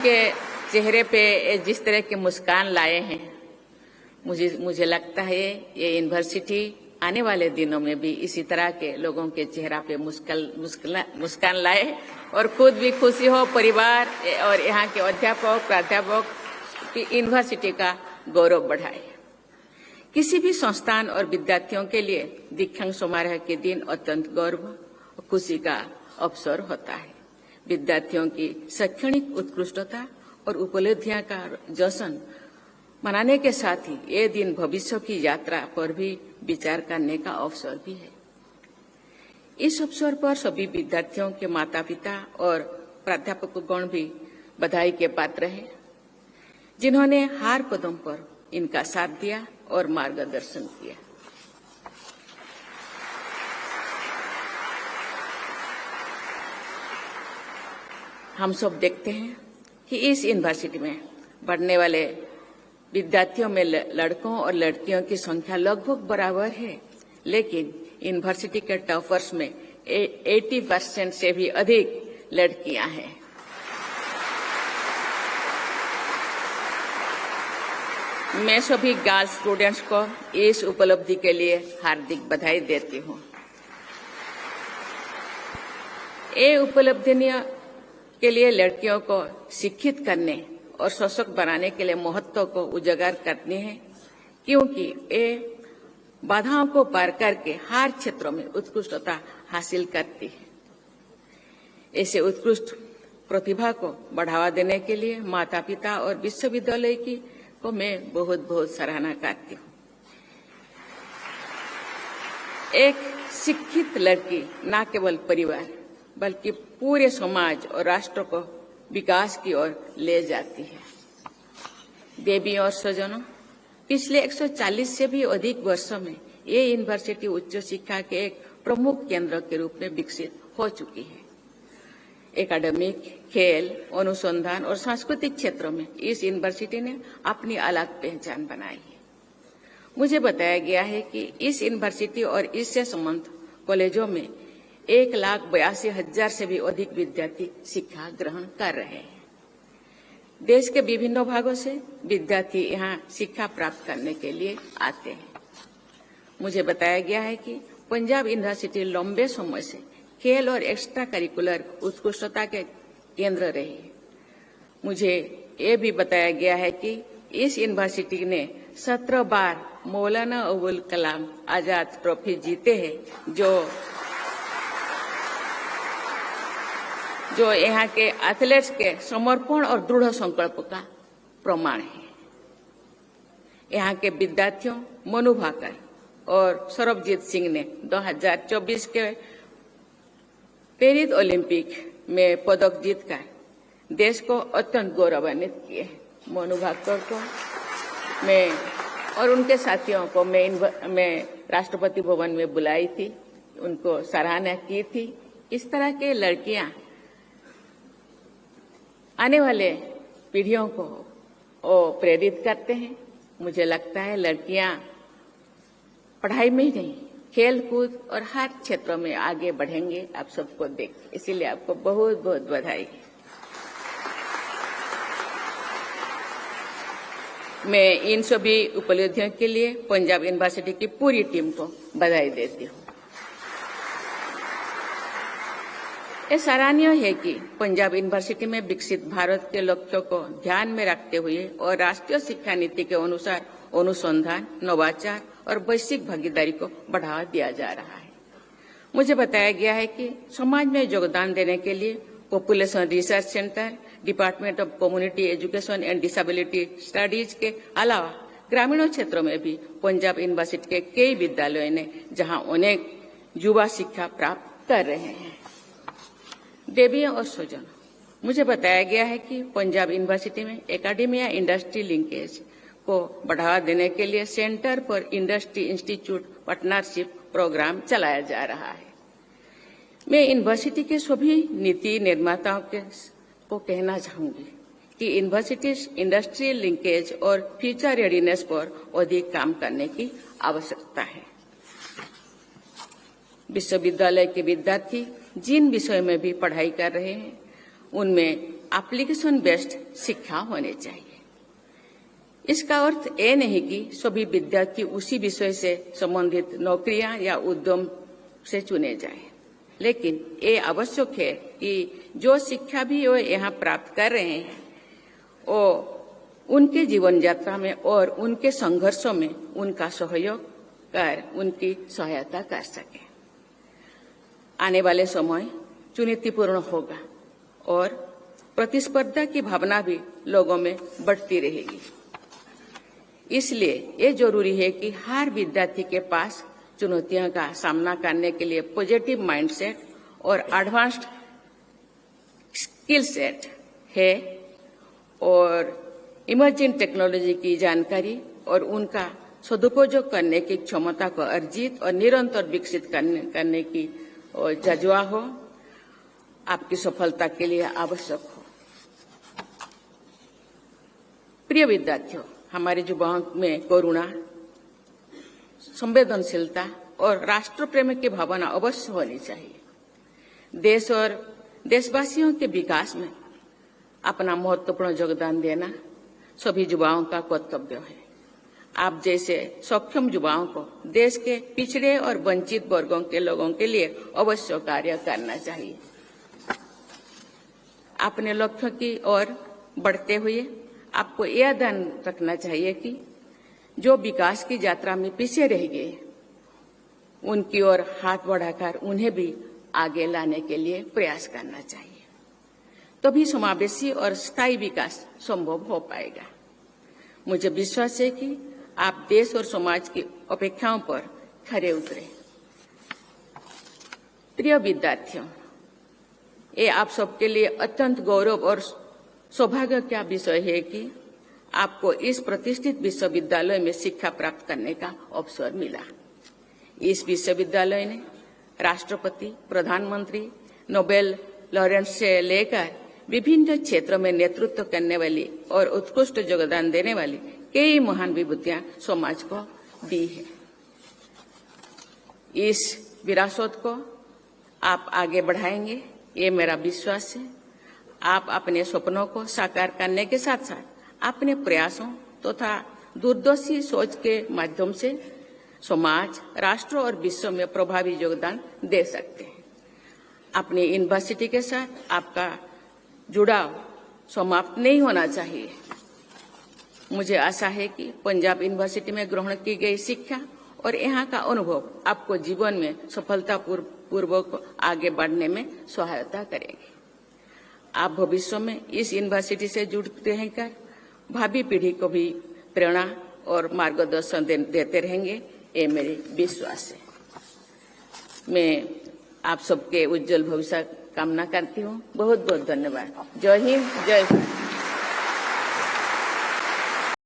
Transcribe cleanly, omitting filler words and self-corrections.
के चेहरे पे जिस तरह की मुस्कान लाए हैं, मुझे लगता है ये यूनिवर्सिटी आने वाले दिनों में भी इसी तरह के लोगों के चेहरा पे मुस्कान लाए और खुद भी खुशी हो, परिवार और यहाँ के अध्यापक प्राध्यापक यूनिवर्सिटी का गौरव बढ़ाए। किसी भी संस्थान और विद्यार्थियों के लिए दीक्षांत समारोह के दिन अत्यंत गौरव और खुशी का अवसर होता है। विद्यार्थियों की शैक्षणिक उत्कृष्टता और उपलब्धियां का जश्न मनाने के साथ ही ये दिन भविष्य की यात्रा पर भी विचार करने का अवसर भी है। इस अवसर पर सभी विद्यार्थियों के माता पिता और प्राध्यापकगण भी बधाई के पात्र हैं, जिन्होंने हर कदम पर इनका साथ दिया और मार्गदर्शन किया। हम सब देखते हैं कि इस यूनिवर्सिटी में पढ़ने वाले विद्यार्थियों में लड़कों और लड़कियों की संख्या लगभग बराबर है, लेकिन यूनिवर्सिटी के टॉपर्स में 80% से भी अधिक लड़कियां हैं। मैं सभी गर्ल्स स्टूडेंट्स को इस उपलब्धि के लिए हार्दिक बधाई देती हूं। ये उपलब्धि के लिए लड़कियों को शिक्षित करने और सशक्त बनाने के लिए महत्व को उजागर करनी है, क्योंकि ये बाधाओं को पार करके हर क्षेत्रों में उत्कृष्टता हासिल करती है। ऐसे उत्कृष्ट प्रतिभा को बढ़ावा देने के लिए माता पिता और विश्वविद्यालय को मैं बहुत बहुत सराहना करती हूँ। एक शिक्षित लड़की न केवल परिवार बल्कि पूरे समाज और राष्ट्र को विकास की ओर ले जाती है। देवी और स्वजनों, पिछले 140 से भी अधिक वर्षों में ये यूनिवर्सिटी उच्च शिक्षा के एक प्रमुख केंद्र के रूप में विकसित हो चुकी है। एकेडमिक, खेल, अनुसंधान और सांस्कृतिक क्षेत्रों में इस यूनिवर्सिटी ने अपनी अलग पहचान बनाई है। मुझे बताया गया है कि इस यूनिवर्सिटी और इससे संबंधित कॉलेजों में 1,82,000 से भी अधिक विद्यार्थी शिक्षा ग्रहण कर रहे हैं। देश के विभिन्न भागों से विद्यार्थी यहाँ शिक्षा प्राप्त करने के लिए आते हैं। मुझे बताया गया है कि पंजाब यूनिवर्सिटी लंबे समय से खेल और एक्स्ट्रा करिकुलर उत्कृष्टता के केंद्र रही है। मुझे ये भी बताया गया है कि इस यूनिवर्सिटी ने 17 बार मौलाना अबुल कलाम आजाद ट्रॉफी जीते हैं, जो यहाँ के एथलीट्स के समर्पण और दृढ़ संकल्प का प्रमाण है। यहाँ के विद्यार्थियों मनु भाकर और सरबजीत सिंह ने 2024 के पेरिस ओलंपिक में पदक जीतकर देश को अत्यंत गौरवान्वित किए। मनु भाकर को मैं और उनके साथियों को मैं राष्ट्रपति भवन में बुलाई थी, उनको सराहना की थी। इस तरह के लड़कियां आने वाले पीढ़ियों को प्रेरित करते हैं। मुझे लगता है लड़कियां पढ़ाई में ही नहीं, खेल कूद और हर क्षेत्रों में आगे बढ़ेंगे आप सबको देख, इसीलिए आपको बहुत बहुत बधाई। मैं इन सभी उपलब्धियों के लिए पंजाब यूनिवर्सिटी की पूरी टीम को बधाई देती हूँ। ये सराहनीय है कि पंजाब यूनिवर्सिटी में विकसित भारत के लक्ष्यों को ध्यान में रखते हुए और राष्ट्रीय शिक्षा नीति के अनुसार अनुसंधान, नवाचार और वैश्विक भागीदारी को बढ़ावा दिया जा रहा है। मुझे बताया गया है कि समाज में योगदान देने के लिए population research centre, department of community education and disability studies के अलावा ग्रामीण क्षेत्रों में भी पंजाब यूनिवर्सिटी के कई विद्यालयों ने जहां अनेक युवा शिक्षा प्राप्त कर रहे हैं। देवियों और स्वजनों, मुझे बताया गया है कि पंजाब यूनिवर्सिटी में एकेडमिया इंडस्ट्री लिंकेज को बढ़ावा देने के लिए centre for industry institute partnership programme चलाया जा रहा है। मैं यूनिवर्सिटी के सभी नीति निर्माताओं को कहना चाहूंगी कि यूनिवर्सिटी इंडस्ट्री लिंकेज और फ्यूचर रेडीनेस पर अधिक काम करने की आवश्यकता है। विश्वविद्यालय के विद्यार्थी जिन विषयों में भी पढ़ाई कर रहे हैं, उनमें एप्लीकेशन बेस्ड शिक्षा होनी चाहिए। इसका अर्थ ये नहीं कि सभी विद्यार्थी उसी विषय से संबंधित नौकरियां या उद्यम से चुने जाएं, लेकिन ये आवश्यक है कि जो शिक्षा भी वो यहाँ प्राप्त कर रहे हैं वो उनके जीवन यात्रा में और उनके संघर्षों में उनका सहयोग कर उनकी सहायता कर सके। आने वाले समय चुनौतीपूर्ण होगा और प्रतिस्पर्धा की भावना भी लोगों में बढ़ती रहेगी। इसलिए ये जरूरी है कि हर विद्यार्थी के पास चुनौतियों का सामना करने के लिए पॉजिटिव माइंडसेट और एडवांस्ड स्किल सेट है और इमर्जिंग टेक्नोलॉजी की जानकारी और उनका सदुपयोग करने की क्षमता को अर्जित और निरंतर विकसित करने की जज्बा हो, आपकी सफलता के लिए आवश्यक हो। प्रिय विद्यार्थियों, हमारे युवाओं में करुणा, संवेदनशीलता और राष्ट्र प्रेम की भावना अवश्य होनी चाहिए। देश और देशवासियों के विकास में अपना महत्वपूर्ण योगदान देना सभी युवाओं का कर्तव्य है। आप जैसे सक्षम युवाओं को देश के पिछड़े और वंचित वर्गों के लोगों के लिए अवश्य कार्य करना चाहिए। अपने लक्ष्य की ओर बढ़ते हुए आपको यह ध्यान रखना चाहिए कि जो विकास की यात्रा में पीछे रह गए उनकी ओर हाथ बढ़ाकर उन्हें भी आगे लाने के लिए प्रयास करना चाहिए। तभी समावेशी और स्थायी विकास संभव हो पाएगा। मुझे विश्वास है कि आप देश और समाज की अपेक्षाओं पर खरे उतरे। प्रिय विद्यार्थियों, ये आप सबके लिए अत्यंत गौरव और सौभाग्य का विषय है कि आपको इस प्रतिष्ठित विश्वविद्यालय में शिक्षा प्राप्त करने का अवसर मिला। इस विश्वविद्यालय ने राष्ट्रपति, प्रधानमंत्री, नोबेल लॉरेंट से लेकर विभिन्न क्षेत्रों में नेतृत्व करने वाली और उत्कृष्ट योगदान देने वाली कई महान विभूतियां समाज को दी है। इस विरासत को आप आगे बढ़ाएंगे, ये मेरा विश्वास है। आप अपने सपनों को साकार करने के साथ साथ अपने प्रयासों तथा दूरदर्शी सोच के माध्यम से समाज, राष्ट्र और विश्व में प्रभावी योगदान दे सकते हैं। अपनी यूनिवर्सिटी के साथ आपका जुड़ाव समाप्त नहीं होना चाहिए। मुझे आशा है कि पंजाब यूनिवर्सिटी में ग्रहण की गई शिक्षा और यहाँ का अनुभव आपको जीवन में सफलतापूर्वक आगे बढ़ने में सहायता करेगी। आप भविष्य में इस यूनिवर्सिटी से जुड़ते रहकर भावी पीढ़ी को भी प्रेरणा और मार्गदर्शन देते रहेंगे, ये मेरी विश्वास है। मैं आप सबके उज्जवल भविष्य कामना करती हूँ। बहुत बहुत धन्यवाद। जय हिंद, जय भारत।